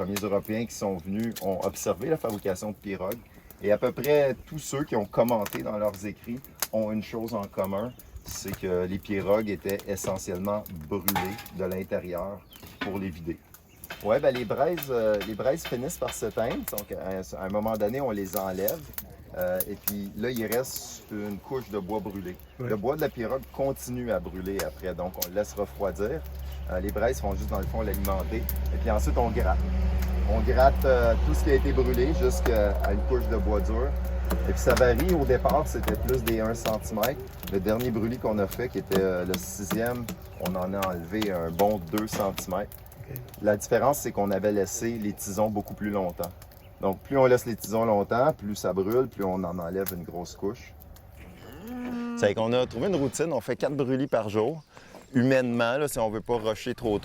premiers Européens qui sont venus ont observé la fabrication de pirogues. Et à peu près tous ceux qui ont commenté dans leurs écrits ont une chose en commun, c'est que les pirogues étaient essentiellement brûlées de l'intérieur pour les vider. Oui, ben les braises finissent par s'éteindre. Donc, à un moment donné, on les enlève. Et puis là, il reste une couche de bois brûlé. Ouais. Le bois de la pirogue continue à brûler après, donc on le laisse refroidir. Les braises vont juste, dans le fond, l'alimenter. Et puis ensuite, on gratte. On gratte tout ce qui a été brûlé jusqu'à une couche de bois dur. Et puis ça varie. Au départ, c'était plus des 1 cm. Le dernier brûlis qu'on a fait, qui était le 6e, on en a enlevé un bon 2 cm. Okay. La différence, c'est qu'on avait laissé les tisons beaucoup plus longtemps. Donc, plus on laisse les tisons longtemps, plus ça brûle, plus on en enlève une grosse couche. C'est qu'on a trouvé une routine. On fait 4 brûlis par jour. Humainement, là, si on ne veut pas rusher trop.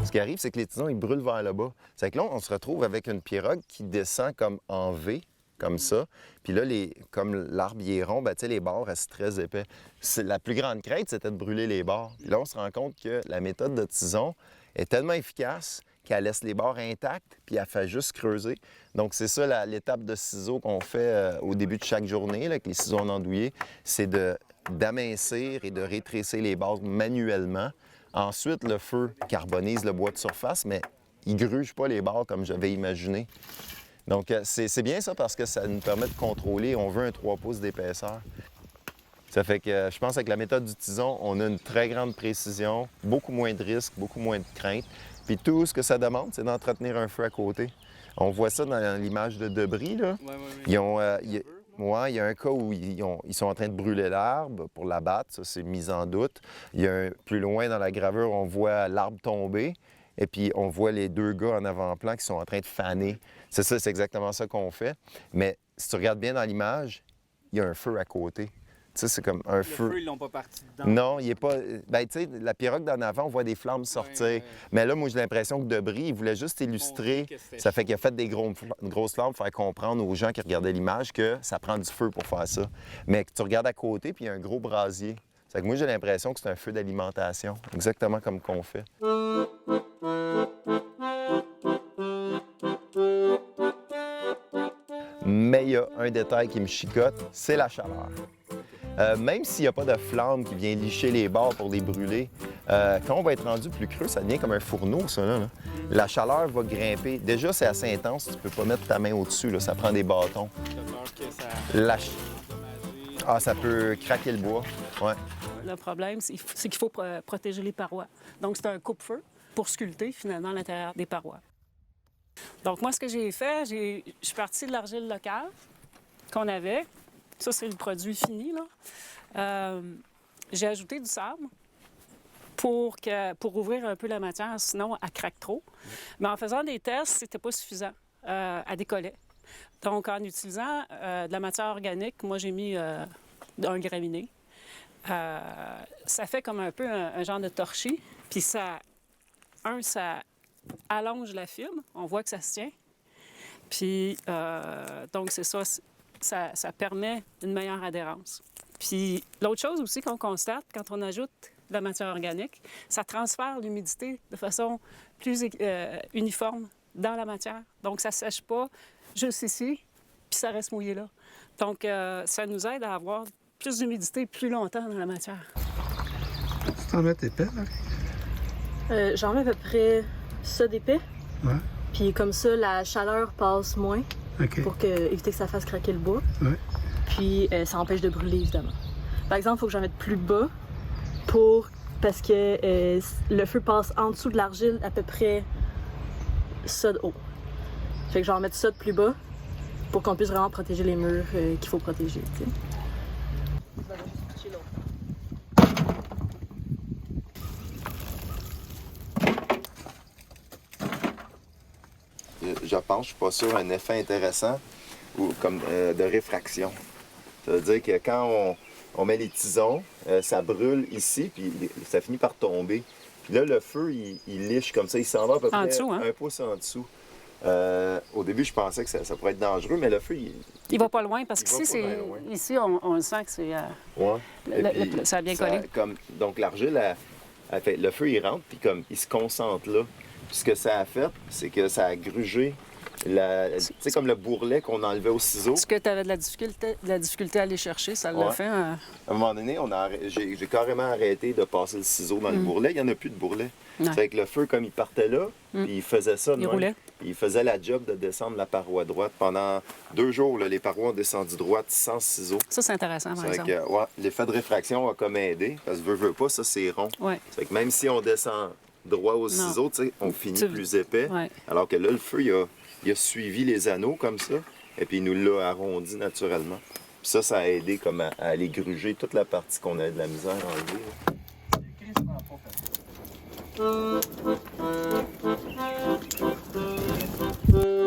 Ce qui arrive, c'est que les tisons, ils brûlent vers le bas. C'est que là, on se retrouve avec une pirogue qui descend comme en V, comme ça. Puis là, comme l'arbre est rond, ben, les bords restent très épais. La plus grande crainte, c'était de brûler les bords. Puis là, on se rend compte que la méthode de tison est tellement efficace qu'elle laisse les bords intacts, puis elle fait juste creuser. Donc, c'est ça l'étape de ciseaux qu'on fait au début de chaque journée, là, avec les ciseaux en andouillé, c'est d'amincir et de rétrécir les bords manuellement. Ensuite, le feu carbonise le bois de surface, mais il ne gruge pas les bords comme j'avais imaginé. Donc, c'est bien ça parce que ça nous permet de contrôler. On veut un 3 pouces d'épaisseur. Ça fait que je pense qu'avec la méthode du tison, on a une très grande précision, beaucoup moins de risques, beaucoup moins de crainte. Puis tout ce que ça demande, c'est d'entretenir un feu à côté. On voit ça dans l'image de Debris, là. Ils ont... il y a un cas où ils sont en train de brûler l'arbre pour l'abattre, ça c'est mis en doute. Plus loin dans la gravure, on voit l'arbre tomber et puis on voit les 2 gars en avant-plan qui sont en train de faner. C'est ça, c'est exactement ça qu'on fait. Mais si tu regardes bien dans l'image, il y a un feu à côté. Tu sais, c'est comme un feu. Le feu, ils l'ont pas parti dedans. Non, il est pas... Ben, tu sais, la pirogue d'en avant, on voit des flammes sortir. Ouais. Mais là, moi, j'ai l'impression que Debris, il voulait juste illustrer. Ça fait qu'il a fait des grosses flammes pour faire comprendre aux gens qui regardaient l'image que ça prend du feu pour faire ça. Mais que tu regardes à côté, puis il y a un gros brasier. Ça fait que moi, j'ai l'impression que c'est un feu d'alimentation, exactement comme qu'on fait. Mais il y a un détail qui me chicote, c'est la chaleur. Même s'il n'y a pas de flamme qui vient licher les bords pour les brûler, quand on va être rendu plus creux, ça devient comme un fourneau, ça, là. La chaleur va grimper. Déjà, c'est assez intense, tu peux pas mettre ta main au-dessus, là, ça prend des bâtons. Ça peut craquer le bois, ouais. Le problème, c'est qu'il faut protéger les parois. Donc, c'est un coupe-feu pour sculpter, finalement, à l'intérieur des parois. Donc, moi, ce que j'ai fait, je suis partie de l'argile locale qu'on avait. Ça, c'est le produit fini, là. J'ai ajouté du sable pour ouvrir un peu la matière, sinon, elle craque trop. Mais en faisant des tests, c'était pas suffisant. Elle décollait. Donc, en utilisant de la matière organique, moi, j'ai mis un graminé. Ça fait comme un peu un genre de torchis. Puis ça allonge la fibre. On voit que ça se tient. Puis, donc, c'est ça. Ça permet une meilleure adhérence. Puis l'autre chose aussi qu'on constate quand on ajoute de la matière organique, ça transfère l'humidité de façon plus uniforme dans la matière. Donc ça ne sèche pas juste ici, puis ça reste mouillé là. Donc ça nous aide à avoir plus d'humidité plus longtemps dans la matière. Tu t'en mets épais, là? J'en mets à peu près ça d'épais. Ouais. Puis comme ça, la chaleur passe moins. Okay. Pour éviter que ça fasse craquer le bois. Ouais. Puis ça empêche de brûler, évidemment. Par exemple, il faut que j'en mette plus bas parce que le feu passe en dessous de l'argile à peu près ça de haut. Fait que j'en mette ça de plus bas pour qu'on puisse vraiment protéger les murs qu'il faut protéger. T'sais. Je pense, je suis pas sûr, un effet intéressant. ou comme de réfraction. Ça veut dire que quand on met les tisons, ça brûle ici, puis ça finit par tomber. Puis là, le feu, il liche comme ça, il s'en va à peu près dessous, hein? 1 pouce en dessous. Au début, je pensais que ça pourrait être dangereux, mais le feu, il va pas loin parce il va qu'ici, pas bien loin. ici on le sent que c'est. Ouais. Ça a bien collé. Donc l'argile, le feu, il rentre, puis comme il se concentre là. Puis ce que ça a fait, c'est que ça a grugé, tu sais, comme le bourrelet qu'on enlevait au ciseau. Est-ce que tu avais de la difficulté à aller chercher? Ça l'a Ouais. fait? À un moment donné, j'ai carrément arrêté de passer le ciseau dans le bourrelet. Il n'y en a plus de bourrelet. Ouais. Fait que le feu, comme il partait là, puis il faisait ça. Il roulait. Il faisait la job de descendre la paroi droite. Pendant 2 jours, là, les parois ont descendu droite sans ciseau. Ça, c'est intéressant, par C'est exemple. que, ouais, l'effet de réfraction a comme aidé. Parce que veut pas, ça, c'est rond. Ouais. C'est que même si on descend droit au ciseau, tu sais, on finit plus épais. Ouais. Alors que là, le feu, il a suivi les anneaux comme ça. Et puis il nous l'a arrondi naturellement. Puis ça a aidé comme à aller gruger toute la partie qu'on avait de la misère à enlever. Là.